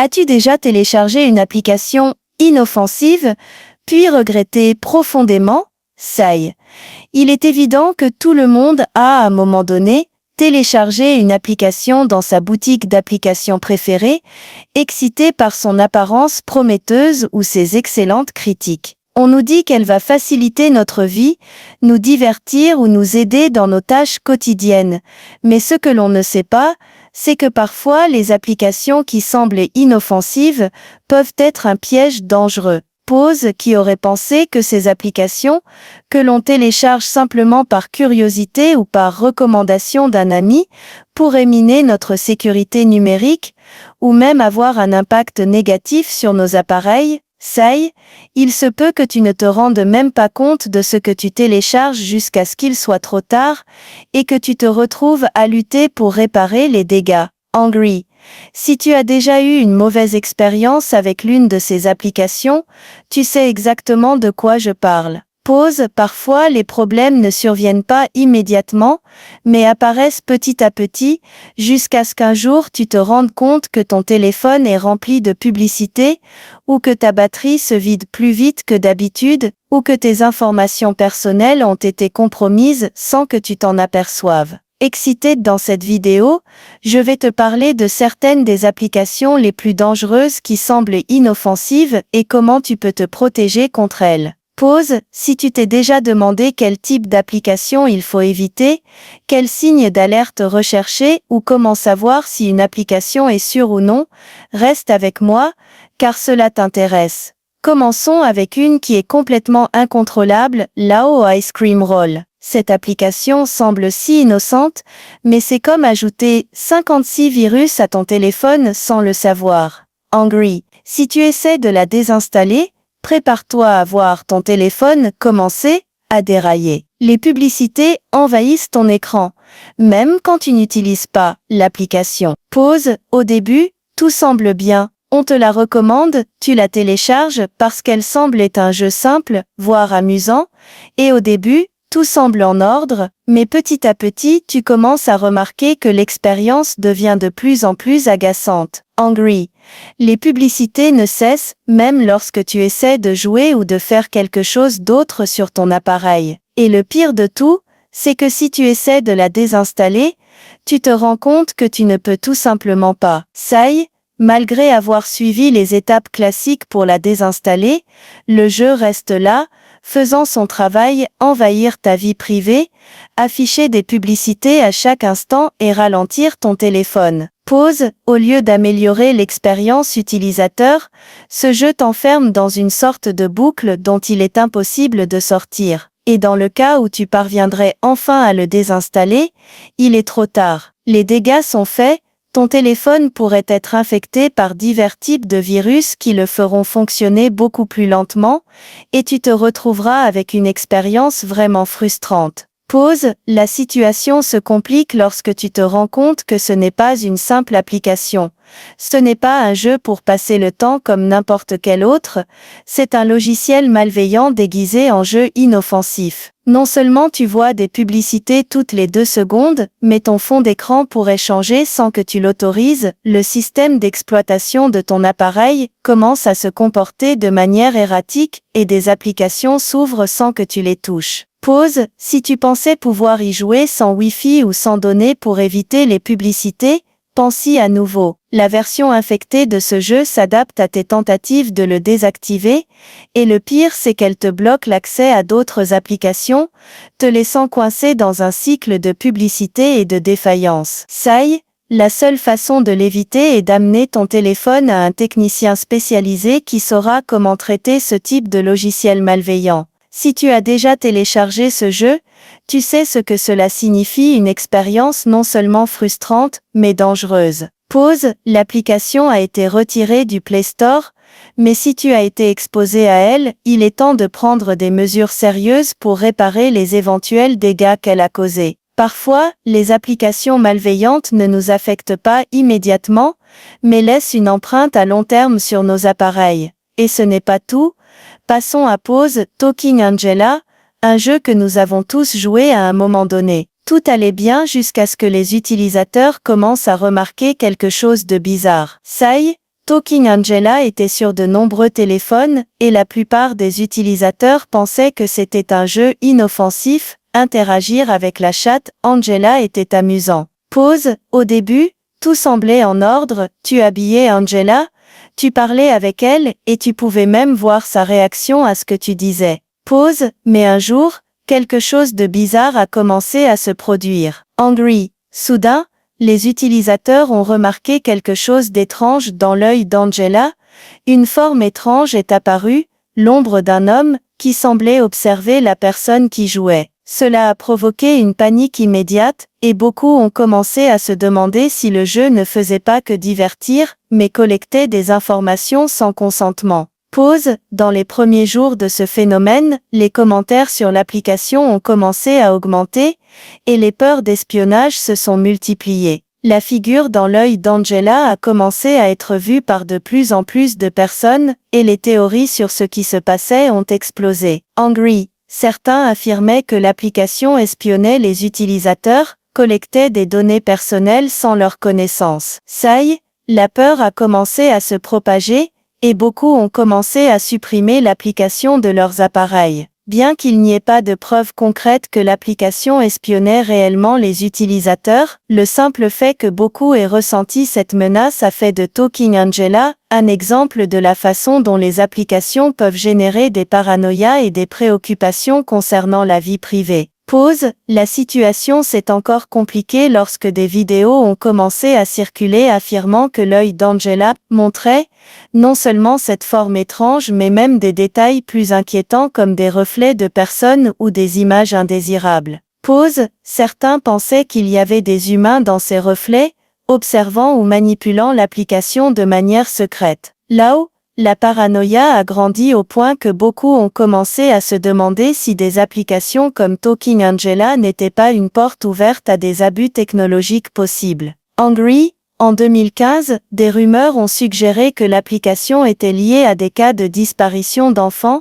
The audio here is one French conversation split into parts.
As-tu déjà téléchargé une application inoffensive, puis regretté profondément? Ça y est. Il est évident que tout le monde a, à un moment donné, téléchargé une application dans sa boutique d'applications préférée, excité par son apparence prometteuse ou ses excellentes critiques. On nous dit qu'elle va faciliter notre vie, nous divertir ou nous aider dans nos tâches quotidiennes. Mais ce que l'on ne sait pas, c'est que parfois les applications qui semblent inoffensives peuvent être un piège dangereux. Pause qui aurait pensé que ces applications, que l'on télécharge simplement par curiosité ou par recommandation d'un ami, pourraient miner notre sécurité numérique, ou même avoir un impact négatif sur nos appareils. Ça y est, il se peut que tu ne te rendes même pas compte de ce que tu télécharges jusqu'à ce qu'il soit trop tard, et que tu te retrouves à lutter pour réparer les dégâts. Angry. Si tu as déjà eu une mauvaise expérience avec l'une de ces applications, tu sais exactement de quoi je parle. Pause, parfois les problèmes ne surviennent pas immédiatement, mais apparaissent petit à petit, jusqu'à ce qu'un jour tu te rendes compte que ton téléphone est rempli de publicité, ou que ta batterie se vide plus vite que d'habitude, ou que tes informations personnelles ont été compromises sans que tu t'en aperçoives. Excité dans cette vidéo, je vais te parler de certaines des applications les plus dangereuses qui semblent inoffensives et comment tu peux te protéger contre elles. Pause, si tu t'es déjà demandé quel type d'application il faut éviter, quels signes d'alerte rechercher ou comment savoir si une application est sûre ou non, reste avec moi, car cela t'intéresse. Commençons avec une qui est complètement incontrôlable, Lao Ice Cream Roll. Cette application semble si innocente, mais c'est comme ajouter 56 virus à ton téléphone sans le savoir. Angry. Si tu essaies de la désinstaller, prépare-toi à voir ton téléphone commencer à dérailler. Les publicités envahissent ton écran, même quand tu n'utilises pas l'application. Pause, au début, tout semble bien. On te la recommande, tu la télécharges parce qu'elle semble être un jeu simple, voire amusant, et au début, tout semble en ordre, mais petit à petit tu commences à remarquer que l'expérience devient de plus en plus agaçante. Angry. Les publicités ne cessent, même lorsque tu essaies de jouer ou de faire quelque chose d'autre sur ton appareil. Et le pire de tout, c'est que si tu essaies de la désinstaller, tu te rends compte que tu ne peux tout simplement pas. Ça y est, malgré avoir suivi les étapes classiques pour la désinstaller, le jeu reste là, faisant son travail, envahir ta vie privée, afficher des publicités à chaque instant et ralentir ton téléphone. Pause, au lieu d'améliorer l'expérience utilisateur, ce jeu t'enferme dans une sorte de boucle dont il est impossible de sortir. Et dans le cas où tu parviendrais enfin à le désinstaller, il est trop tard. Les dégâts sont faits. Ton téléphone pourrait être infecté par divers types de virus qui le feront fonctionner beaucoup plus lentement, et tu te retrouveras avec une expérience vraiment frustrante. Pause, la situation se complique lorsque tu te rends compte que ce n'est pas une simple application. Ce n'est pas un jeu pour passer le temps comme n'importe quel autre, c'est un logiciel malveillant déguisé en jeu inoffensif. Non seulement tu vois des publicités toutes les 2 secondes, mais ton fond d'écran pourrait changer sans que tu l'autorises, le système d'exploitation de ton appareil commence à se comporter de manière erratique et des applications s'ouvrent sans que tu les touches. Pause, si tu pensais pouvoir y jouer sans Wi-Fi ou sans données pour éviter les publicités, pense-y à nouveau. La version infectée de ce jeu s'adapte à tes tentatives de le désactiver, et le pire c'est qu'elle te bloque l'accès à d'autres applications, te laissant coincé dans un cycle de publicité et de défaillance. Ça y est, la seule façon de l'éviter est d'amener ton téléphone à un technicien spécialisé qui saura comment traiter ce type de logiciel malveillant. Si tu as déjà téléchargé ce jeu, tu sais ce que cela signifie, une expérience non seulement frustrante, mais dangereuse. Pause, l'application a été retirée du Play Store, mais si tu as été exposé à elle, il est temps de prendre des mesures sérieuses pour réparer les éventuels dégâts qu'elle a causés. Parfois, les applications malveillantes ne nous affectent pas immédiatement, mais laissent une empreinte à long terme sur nos appareils. Et ce n'est pas tout. Passons à Pause, Talking Angela, un jeu que nous avons tous joué à un moment donné. Tout allait bien jusqu'à ce que les utilisateurs commencent à remarquer quelque chose de bizarre. Ça y est, Talking Angela était sur de nombreux téléphones, et la plupart des utilisateurs pensaient que c'était un jeu inoffensif. Interagir avec la chatte Angela était amusant. Pause. Au début, tout semblait en ordre, tu habillais Angela, tu parlais avec elle, et tu pouvais même voir sa réaction à ce que tu disais. Pause. Mais un jour, quelque chose de bizarre a commencé à se produire. Angry. Soudain, les utilisateurs ont remarqué quelque chose d'étrange dans l'œil d'Angela. Une forme étrange est apparue, l'ombre d'un homme, qui semblait observer la personne qui jouait. Cela a provoqué une panique immédiate, et beaucoup ont commencé à se demander si le jeu ne faisait pas que divertir, mais collectait des informations sans consentement. Pause. Dans les premiers jours de ce phénomène, les commentaires sur l'application ont commencé à augmenter, et les peurs d'espionnage se sont multipliées. La figure dans l'œil d'Angela a commencé à être vue par de plus en plus de personnes, et les théories sur ce qui se passait ont explosé. Angry. Certains affirmaient que l'application espionnait les utilisateurs, collectait des données personnelles sans leur connaissance. Ça y est, la peur a commencé à se propager, et beaucoup ont commencé à supprimer l'application de leurs appareils. Bien qu'il n'y ait pas de preuves concrètes que l'application espionnait réellement les utilisateurs, le simple fait que beaucoup aient ressenti cette menace a fait de Talking Angela un exemple de la façon dont les applications peuvent générer des paranoïas et des préoccupations concernant la vie privée. Pause. La situation s'est encore compliquée lorsque des vidéos ont commencé à circuler affirmant que l'œil d'Angela montrait non seulement cette forme étrange mais même des détails plus inquiétants comme des reflets de personnes ou des images indésirables. Pause. Certains pensaient qu'il y avait des humains dans ces reflets, observant ou manipulant l'application de manière secrète. Là-haut, la paranoïa a grandi au point que beaucoup ont commencé à se demander si des applications comme Talking Angela n'étaient pas une porte ouverte à des abus technologiques possibles. Angry. En 2015, des rumeurs ont suggéré que l'application était liée à des cas de disparition d'enfants,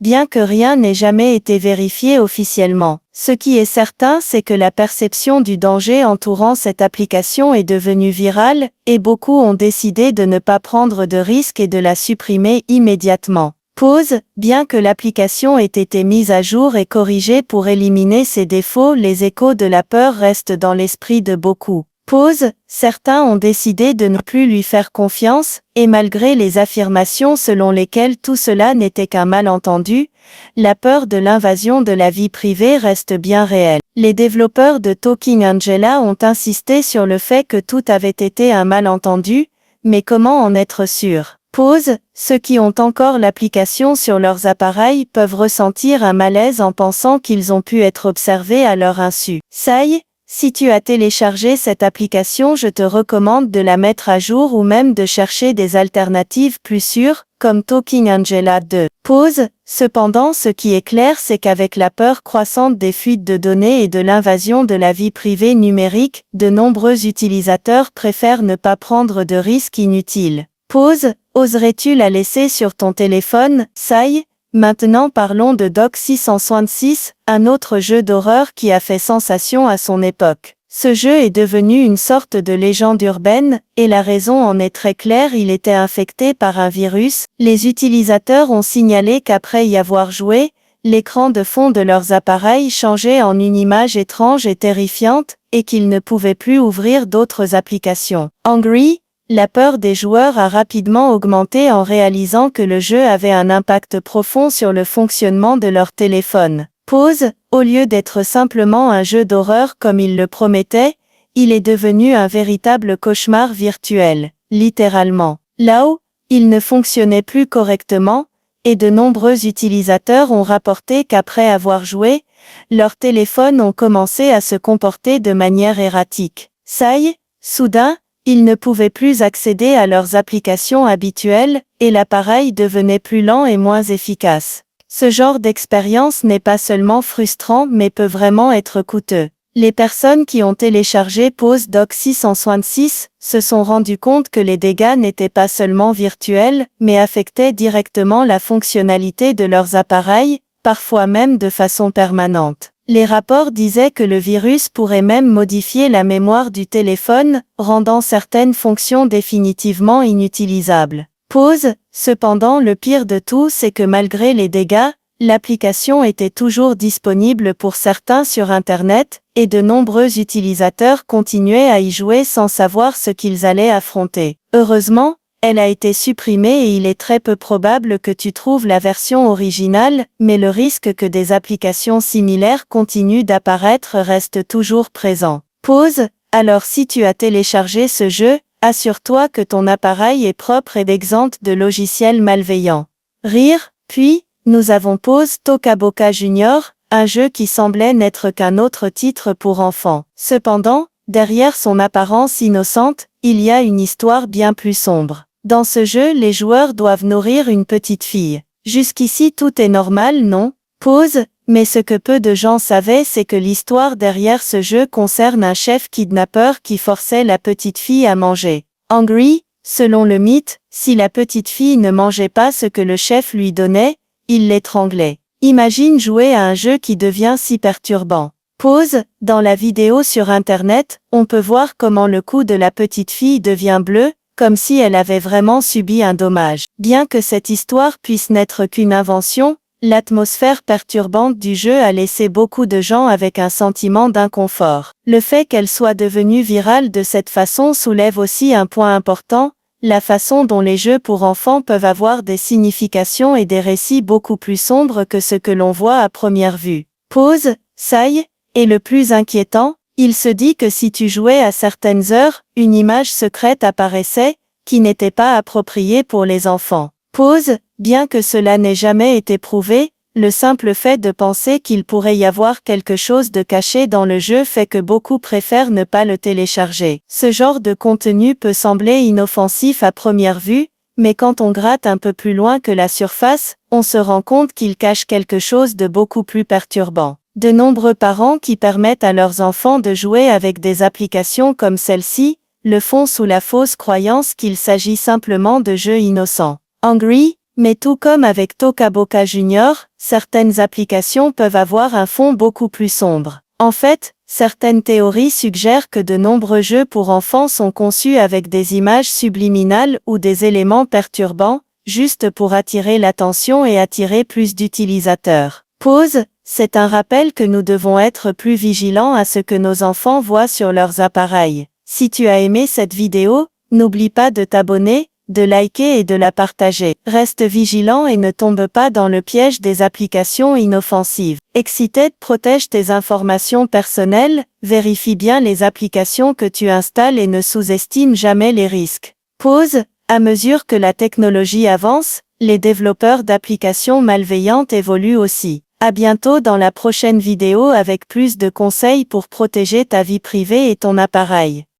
bien que rien n'ait jamais été vérifié officiellement. Ce qui est certain, c'est que la perception du danger entourant cette application est devenue virale, et beaucoup ont décidé de ne pas prendre de risques et de la supprimer immédiatement. Pause. Bien que l'application ait été mise à jour et corrigée pour éliminer ses défauts, les échos de la peur restent dans l'esprit de beaucoup. Pause. Certains ont décidé de ne plus lui faire confiance, et malgré les affirmations selon lesquelles tout cela n'était qu'un malentendu, la peur de l'invasion de la vie privée reste bien réelle. Les développeurs de Talking Angela ont insisté sur le fait que tout avait été un malentendu, mais comment en être sûr? Pause. Ceux qui ont encore l'application sur leurs appareils peuvent ressentir un malaise en pensant qu'ils ont pu être observés à leur insu. Ça y est. Si tu as téléchargé cette application, je te recommande de la mettre à jour ou même de chercher des alternatives plus sûres, comme Talking Angela 2. Pause. Cependant, ce qui est clair, c'est qu'avec la peur croissante des fuites de données et de l'invasion de la vie privée numérique, de nombreux utilisateurs préfèrent ne pas prendre de risques inutiles. Pause. Oserais-tu la laisser sur ton téléphone? Ça y est. Maintenant parlons de Doc 666, un autre jeu d'horreur qui a fait sensation à son époque. Ce jeu est devenu une sorte de légende urbaine, et la raison en est très claire, il était infecté par un virus. Les utilisateurs ont signalé qu'après y avoir joué, l'écran de fond de leurs appareils changeait en une image étrange et terrifiante, et qu'ils ne pouvaient plus ouvrir d'autres applications. Angry. La peur des joueurs a rapidement augmenté en réalisant que le jeu avait un impact profond sur le fonctionnement de leur téléphone. Pause. Au lieu d'être simplement un jeu d'horreur comme il le promettait, il est devenu un véritable cauchemar virtuel, littéralement. Là-haut, il ne fonctionnait plus correctement, et de nombreux utilisateurs ont rapporté qu'après avoir joué, leurs téléphones ont commencé à se comporter de manière erratique. Ça y est, soudain, ils ne pouvaient plus accéder à leurs applications habituelles, et l'appareil devenait plus lent et moins efficace. Ce genre d'expérience n'est pas seulement frustrant mais peut vraiment être coûteux. Les personnes qui ont téléchargé Pause Doc 666 se sont rendues compte que les dégâts n'étaient pas seulement virtuels, mais affectaient directement la fonctionnalité de leurs appareils, parfois même de façon permanente. Les rapports disaient que le virus pourrait même modifier la mémoire du téléphone, rendant certaines fonctions définitivement inutilisables. Pause. Cependant, le pire de tout, c'est que malgré les dégâts, l'application était toujours disponible pour certains sur Internet, et de nombreux utilisateurs continuaient à y jouer sans savoir ce qu'ils allaient affronter. Heureusement, elle a été supprimée et il est très peu probable que tu trouves la version originale, mais le risque que des applications similaires continuent d'apparaître reste toujours présent. Pause. Alors si tu as téléchargé ce jeu, assure-toi que ton appareil est propre et exempt de logiciels malveillants. Rire. Puis, nous avons Pause Toca Boca Junior, un jeu qui semblait n'être qu'un autre titre pour enfants. Cependant, derrière son apparence innocente, il y a une histoire bien plus sombre. Dans ce jeu, les joueurs doivent nourrir une petite fille. Jusqu'ici tout est normal, non? Pause. Mais ce que peu de gens savaient, c'est que l'histoire derrière ce jeu concerne un chef kidnappeur qui forçait la petite fille à manger. Angry. Selon le mythe, si la petite fille ne mangeait pas ce que le chef lui donnait, il l'étranglait. Imagine jouer à un jeu qui devient si perturbant. Pause. Dans la vidéo sur Internet, on peut voir comment le cou de la petite fille devient bleu, comme si elle avait vraiment subi un dommage. Bien que cette histoire puisse n'être qu'une invention, l'atmosphère perturbante du jeu a laissé beaucoup de gens avec un sentiment d'inconfort. Le fait qu'elle soit devenue virale de cette façon soulève aussi un point important, la façon dont les jeux pour enfants peuvent avoir des significations et des récits beaucoup plus sombres que ce que l'on voit à première vue. Pause. Sai. Et le plus inquiétant, il se dit que si tu jouais à certaines heures, une image secrète apparaissait, qui n'était pas appropriée pour les enfants. Pause. Bien que cela n'ait jamais été prouvé, le simple fait de penser qu'il pourrait y avoir quelque chose de caché dans le jeu fait que beaucoup préfèrent ne pas le télécharger. Ce genre de contenu peut sembler inoffensif à première vue, mais quand on gratte un peu plus loin que la surface, on se rend compte qu'il cache quelque chose de beaucoup plus perturbant. De nombreux parents qui permettent à leurs enfants de jouer avec des applications comme celle-ci, le font sous la fausse croyance qu'il s'agit simplement de jeux innocents. Angry. Mais tout comme avec Toca Boca Junior, certaines applications peuvent avoir un fond beaucoup plus sombre. En fait, certaines théories suggèrent que de nombreux jeux pour enfants sont conçus avec des images subliminales ou des éléments perturbants, juste pour attirer l'attention et attirer plus d'utilisateurs. Pause. C'est un rappel que nous devons être plus vigilants à ce que nos enfants voient sur leurs appareils. Si tu as aimé cette vidéo, n'oublie pas de t'abonner, de liker et de la partager. Reste vigilant et ne tombe pas dans le piège des applications inoffensives. Excited protège tes informations personnelles, vérifie bien les applications que tu installes et ne sous-estime jamais les risques. Pause. À mesure que la technologie avance, les développeurs d'applications malveillantes évoluent aussi. À bientôt dans la prochaine vidéo avec plus de conseils pour protéger ta vie privée et ton appareil.